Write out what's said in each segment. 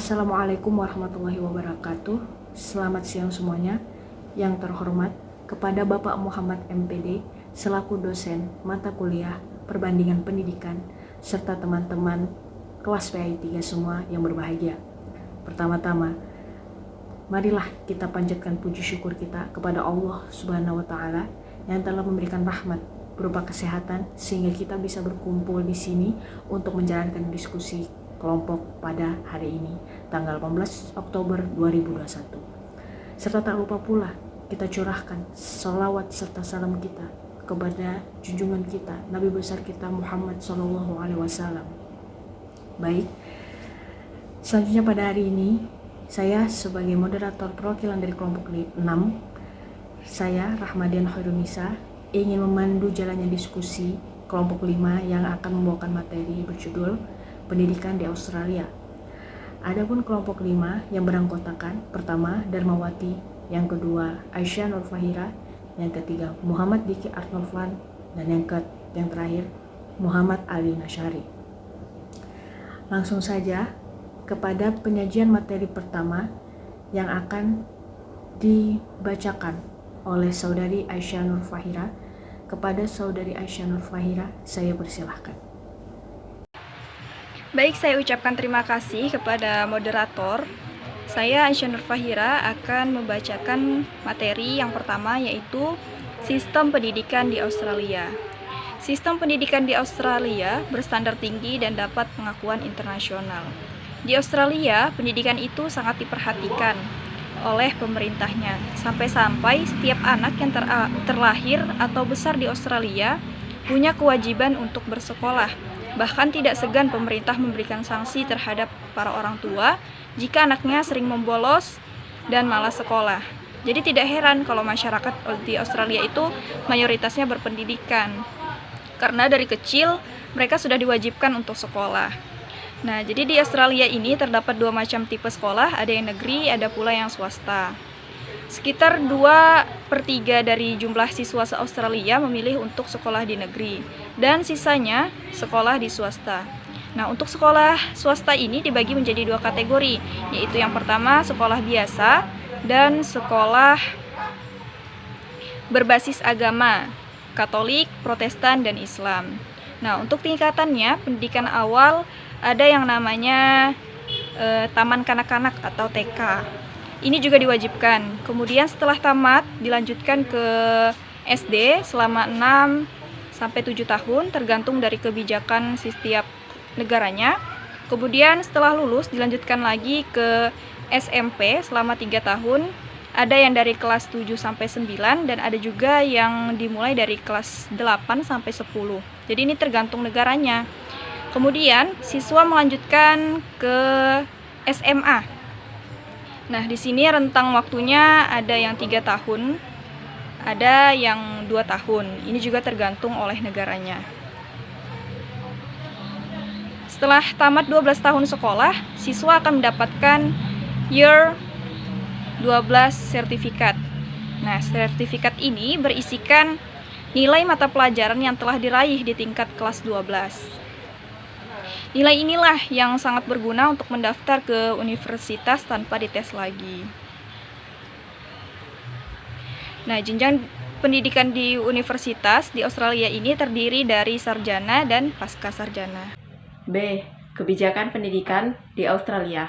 Assalamualaikum warahmatullahi wabarakatuh. Selamat siang semuanya. Yang terhormat kepada Bapak Muhammad MPD selaku dosen mata kuliah perbandingan pendidikan serta teman-teman kelas PAI 3 semua yang berbahagia. Pertama-tama, marilah kita panjatkan puji syukur kita kepada Allah Subhanahu wa taala yang telah memberikan rahmat berupa kesehatan sehingga kita bisa berkumpul di sini untuk menjalankan diskusi kelompok pada hari ini, tanggal 18 Oktober 2021. Serta tak lupa pula kita curahkan salawat serta salam kita kepada junjungan kita, Nabi besar kita Muhammad SAW. Baik, selanjutnya pada hari ini, saya sebagai moderator perwakilan dari kelompok 6, saya Rahmadian Khairunisa ingin memandu jalannya diskusi kelompok 5 yang akan membawakan materi berjudul Pendidikan di Australia. Adapun kelompok 5 yang beranggotakan pertama Darmawati, yang kedua Aisyah Nur Fahira, yang ketiga Muhammad Diki Arnolfan, dan yang terakhir Muhammad Ali Nasyari. Langsung saja kepada penyajian materi pertama yang akan dibacakan oleh saudari Aisyah Nur Fahira. Kepada saudari Aisyah Nur Fahira, saya persilahkan. Baik, saya ucapkan terima kasih kepada moderator. Saya Aisyah Nur Fahira akan membacakan materi yang pertama, yaitu Sistem Pendidikan di Australia. Sistem pendidikan di Australia berstandar tinggi dan dapat pengakuan internasional. Di Australia, pendidikan itu sangat diperhatikan oleh pemerintahnya. Sampai-sampai setiap anak yang terlahir atau besar di Australia punya kewajiban untuk bersekolah. Bahkan tidak segan pemerintah memberikan sanksi terhadap para orang tua jika anaknya sering membolos dan malas sekolah. Jadi tidak heran kalau masyarakat di Australia itu mayoritasnya berpendidikan. Karena dari kecil mereka sudah diwajibkan untuk sekolah. Nah, jadi di Australia ini terdapat dua macam tipe sekolah, ada yang negeri, ada pula yang swasta. Sekitar 2/3 dari jumlah siswa se-Australia memilih untuk sekolah di negeri, dan sisanya sekolah di swasta. Nah, untuk sekolah swasta ini dibagi menjadi dua kategori, yaitu yang pertama sekolah biasa dan sekolah berbasis agama, Katolik, Protestan, dan Islam. Nah, untuk tingkatannya, pendidikan awal ada yang namanya Taman Kanak-kanak atau TK. Ini juga diwajibkan. Kemudian setelah tamat dilanjutkan ke SD selama 6-7 tahun tergantung dari kebijakan setiap negaranya. Kemudian setelah lulus dilanjutkan lagi ke SMP selama 3 tahun. Ada yang dari kelas 7-9 dan ada juga yang dimulai dari kelas 8-10. Jadi ini tergantung negaranya. Kemudian siswa melanjutkan ke SMA. Nah, di sini rentang waktunya ada yang 3 tahun, ada yang 2 tahun. Ini juga tergantung oleh negaranya. Setelah tamat 12 tahun sekolah, siswa akan mendapatkan Year 12 sertifikat. Nah, sertifikat ini berisikan nilai mata pelajaran yang telah diraih di tingkat kelas 12. Nilai inilah yang sangat berguna untuk mendaftar ke universitas tanpa dites lagi. Nah, jenjang pendidikan di universitas di Australia ini terdiri dari sarjana dan pasca sarjana. B. Kebijakan pendidikan di Australia.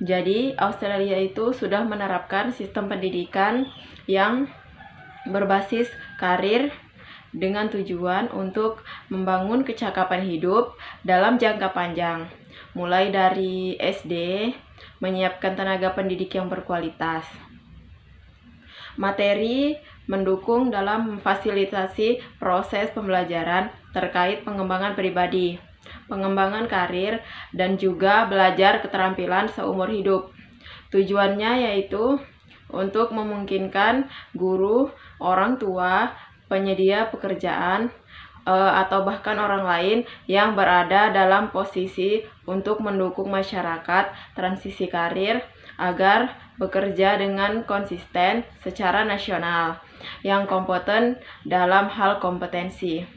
Jadi, Australia itu sudah menerapkan sistem pendidikan yang berbasis karir dengan tujuan untuk membangun kecakapan hidup dalam jangka panjang, mulai dari SD, menyiapkan tenaga pendidik yang berkualitas. Materi mendukung dalam memfasilitasi proses pembelajaran terkait pengembangan pribadi, pengembangan karir, dan juga belajar keterampilan seumur hidup. Tujuannya yaitu untuk memungkinkan guru, orang tua, penyedia pekerjaan, atau bahkan orang lain yang berada dalam posisi untuk mendukung masyarakat transisi karir agar bekerja dengan konsisten secara nasional, yang kompeten dalam hal kompetensi.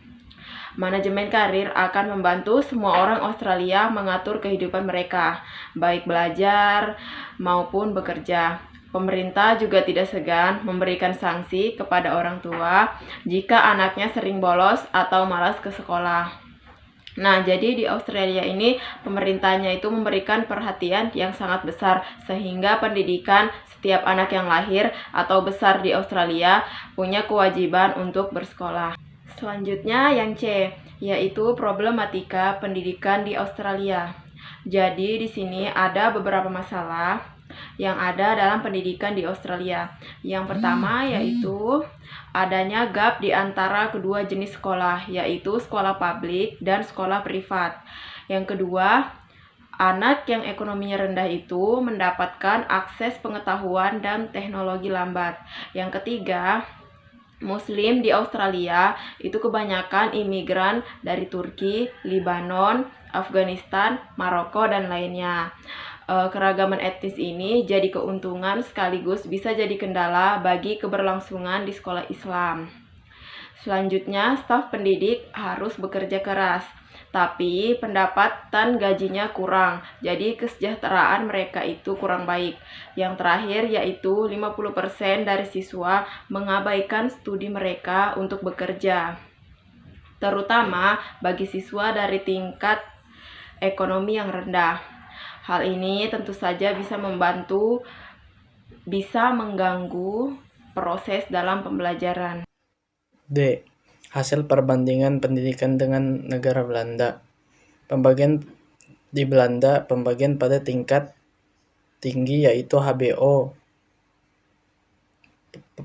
Manajemen karir akan membantu semua orang Australia mengatur kehidupan mereka, baik belajar maupun bekerja. Pemerintah juga tidak segan memberikan sanksi kepada orang tua jika anaknya sering bolos atau malas ke sekolah. Nah, jadi di Australia ini pemerintahnya itu memberikan perhatian yang sangat besar sehingga pendidikan setiap anak yang lahir atau besar di Australia punya kewajiban untuk bersekolah. Selanjutnya yang C, yaitu problematika pendidikan di Australia. Jadi di sini ada beberapa masalah yang ada dalam pendidikan di Australia. Yang pertama yaitu adanya gap di antara kedua jenis sekolah, yaitu sekolah publik dan sekolah privat. Yang kedua, anak yang ekonominya rendah itu mendapatkan akses pengetahuan dan teknologi lambat. Yang ketiga, Muslim di Australia itu kebanyakan imigran dari Turki, Lebanon, Afghanistan, Maroko, dan lainnya. Keragaman etnis ini jadi keuntungan sekaligus bisa jadi kendala bagi keberlangsungan di sekolah Islam. Selanjutnya, staf pendidik harus bekerja keras, tapi pendapatan gajinya kurang, jadi kesejahteraan mereka itu kurang baik. Yang terakhir yaitu 50% dari siswa mengabaikan studi mereka untuk bekerja, terutama bagi siswa dari tingkat ekonomi yang rendah. Hal ini tentu saja bisa mengganggu proses dalam pembelajaran. D. Hasil perbandingan pendidikan dengan negara Belanda. Pembagian di Belanda, pembagian pada tingkat tinggi yaitu HBO.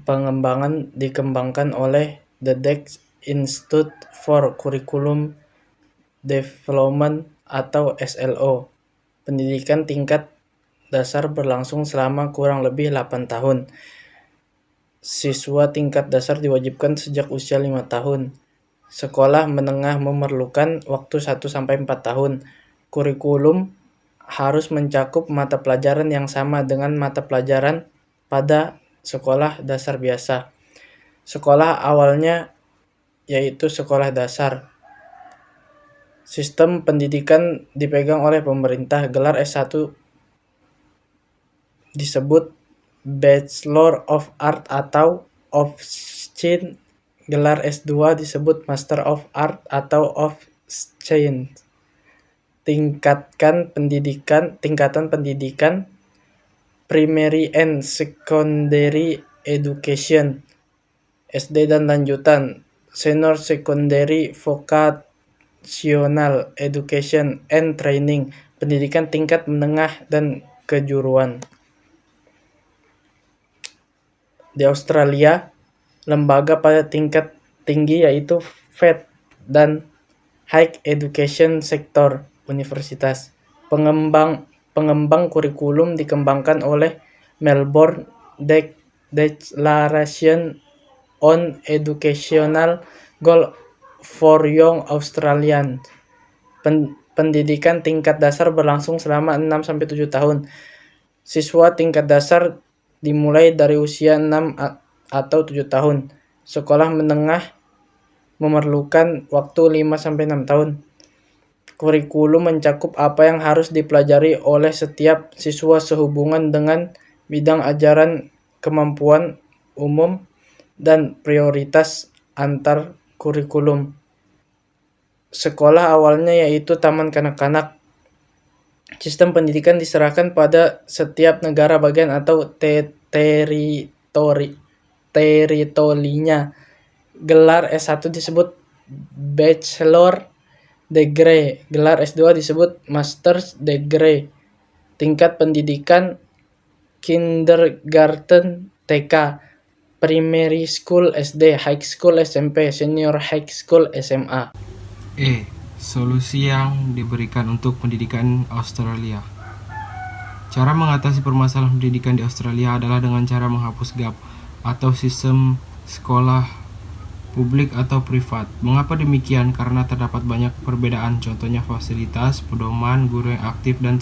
Pengembangan dikembangkan oleh The Dutch Institute for Curriculum Development atau SLO. Pendidikan tingkat dasar berlangsung selama kurang lebih 8 tahun. Siswa tingkat dasar diwajibkan sejak usia 5 tahun. Sekolah menengah memerlukan waktu 1-4 tahun. Kurikulum harus mencakup mata pelajaran yang sama dengan mata pelajaran pada sekolah dasar biasa. Sekolah awalnya yaitu sekolah dasar. Sistem pendidikan dipegang oleh pemerintah. Gelar S1 disebut Bachelor of Art atau of Science. Gelar S2 disebut Master of Art atau of Science. Tingkatan pendidikan primary and secondary education, SD dan lanjutan, senior secondary vocational education and training, pendidikan tingkat menengah dan kejuruan. Di Australia, lembaga pada tingkat tinggi yaitu VET dan High Education Sector, universitas. Pengembang kurikulum dikembangkan oleh Melbourne Declaration on Educational Goal for Young Australians. Pendidikan tingkat dasar berlangsung selama 6-7 tahun. Siswa tingkat dasar dimulai dari usia 6 atau 7 tahun. Sekolah menengah memerlukan waktu 5-6 tahun. Kurikulum mencakup apa yang harus dipelajari oleh setiap siswa sehubungan dengan bidang ajaran, kemampuan umum, dan prioritas antar kurikulum. Sekolah awalnya yaitu taman kanak-kanak. Sistem pendidikan diserahkan pada setiap negara bagian atau teritorinya. Gelar S1 disebut Bachelor Degree. Gelar S2 disebut Master's Degree. Tingkat pendidikan kindergarten TK, primary school SD, high school SMP, senior high school SMA. E. Solusi yang diberikan untuk pendidikan Australia. Cara mengatasi permasalahan pendidikan di Australia adalah dengan cara menghapus gap atau sistem sekolah publik atau privat. Mengapa demikian? Karena terdapat banyak perbedaan, contohnya fasilitas, pedoman, guru yang aktif, dan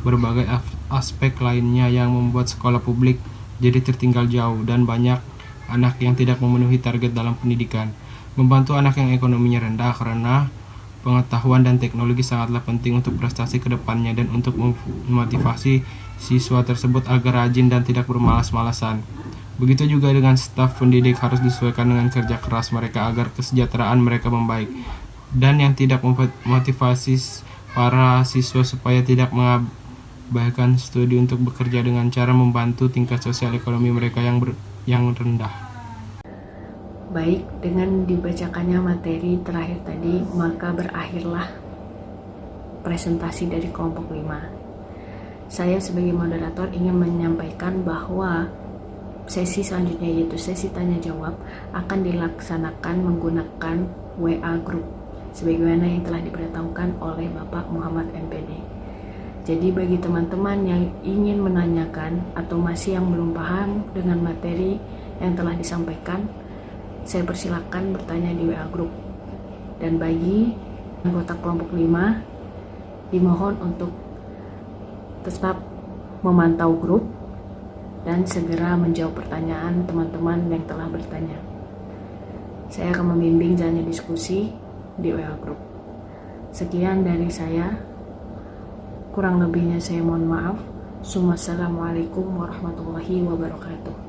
berbagai aspek lainnya yang membuat sekolah publik jadi tertinggal jauh dan banyak anak yang tidak memenuhi target dalam pendidikan. Membantu anak yang ekonominya rendah karena pengetahuan dan teknologi sangatlah penting untuk prestasi ke depannya dan untuk memotivasi siswa tersebut agar rajin dan tidak bermalas-malasan. Begitu juga dengan staf pendidik harus disesuaikan dengan kerja keras mereka agar kesejahteraan mereka membaik. Dan yang tidak memotivasi para siswa supaya tidak mengabaikan studi untuk bekerja dengan cara membantu tingkat sosial ekonomi mereka yang rendah. Baik, dengan dibacakannya materi terakhir tadi, maka berakhirlah presentasi dari kelompok 5. Saya sebagai moderator ingin menyampaikan bahwa sesi selanjutnya, yaitu sesi tanya jawab, akan dilaksanakan menggunakan WA Group sebagaimana yang telah diberitahukan oleh Bapak Muhammad MPD. Jadi bagi teman-teman yang ingin menanyakan atau masih yang belum paham dengan materi yang telah disampaikan, saya persilakan bertanya di WA Group. Dan bagi anggota kelompok 5, dimohon untuk tetap memantau grup dan segera menjawab pertanyaan teman-teman yang telah bertanya. Saya akan membimbing jalannya diskusi di WA Group. Sekian dari saya. Kurang lebihnya saya mohon maaf. Wassalamualaikum warahmatullahi wabarakatuh.